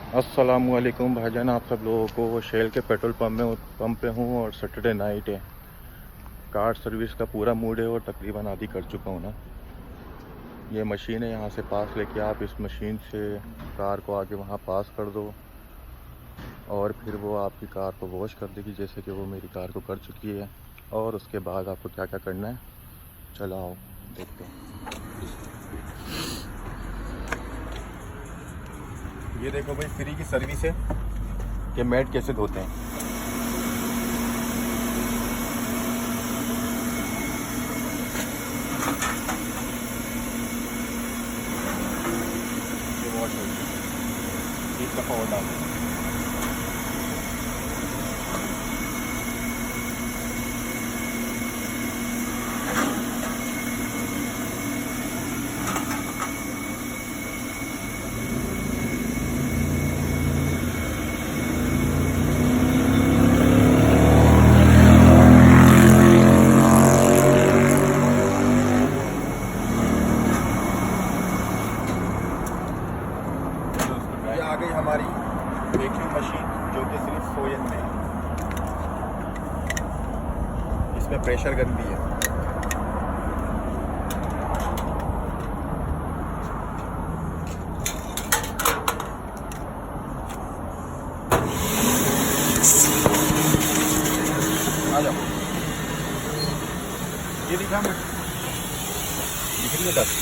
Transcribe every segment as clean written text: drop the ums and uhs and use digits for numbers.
अस्सलामुअलैकुम भाईजान, आप सब लोगों को शेल के पेट्रोल पंप पे हूँ और सैटरडे नाइट है। कार सर्विस का पूरा मूड है और तकरीबन आधी कर चुका हूँ ना। ये मशीन है, यहाँ से पास लेके आप इस मशीन से कार को आगे वहाँ पास कर दो और फिर वो आपकी कार को वॉश कर देगी, जैसे कि वो मेरी कार को कर चुकी है। और उसके बाद आपको क्या क्या करना है, चलो आओ देखते हैं। ये देखो भाई, फ्री की सर्विस है कि मैट कैसे धोते हैं। ये वॉश हो गई, एक दफ़ा और डाल दें। ये आ गई हमारी वैक्यूम मशीन, जो कि सिर्फ सोयन में है। इसमें प्रेशर गन भी है। आ जाओ, ये दिखा मैं दिख रही है दस।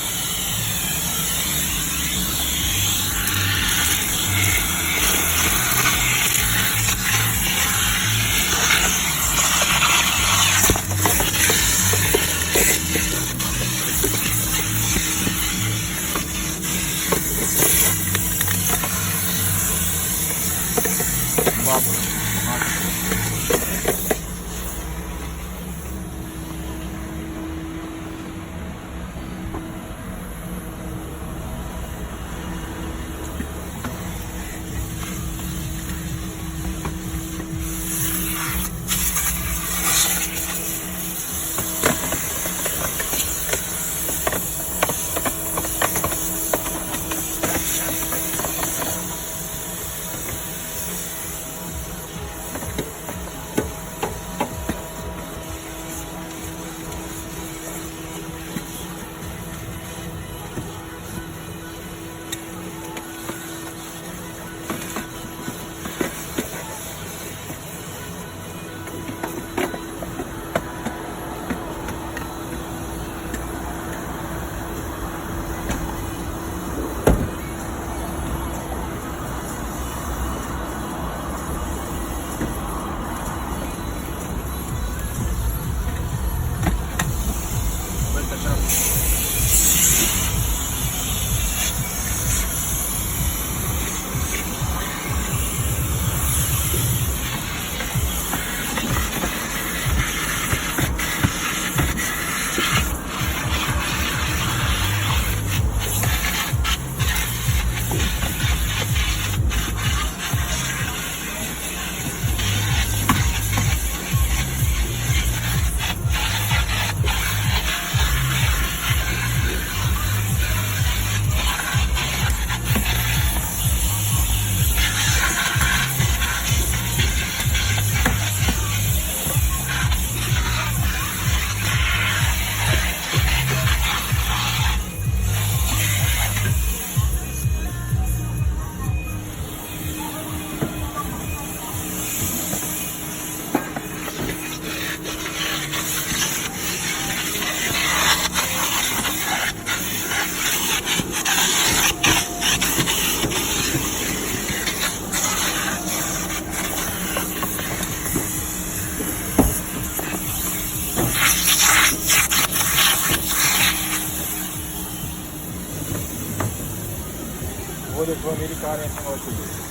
वो देखो मेरी कार ऐसे वॉश हुई है।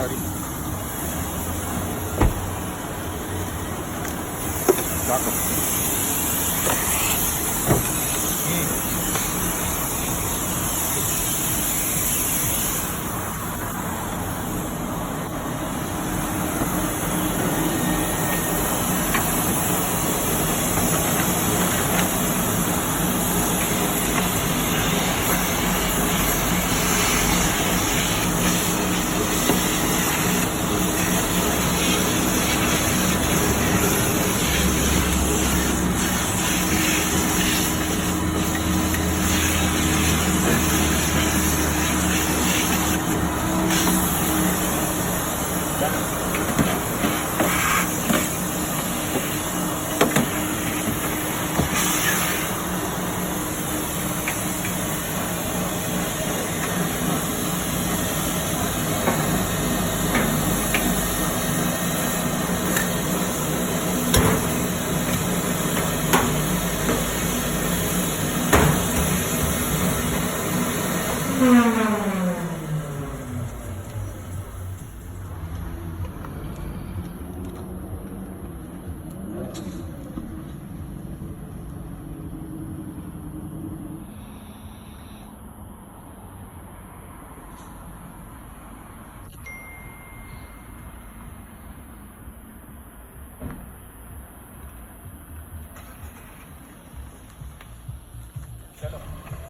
गाड़ी।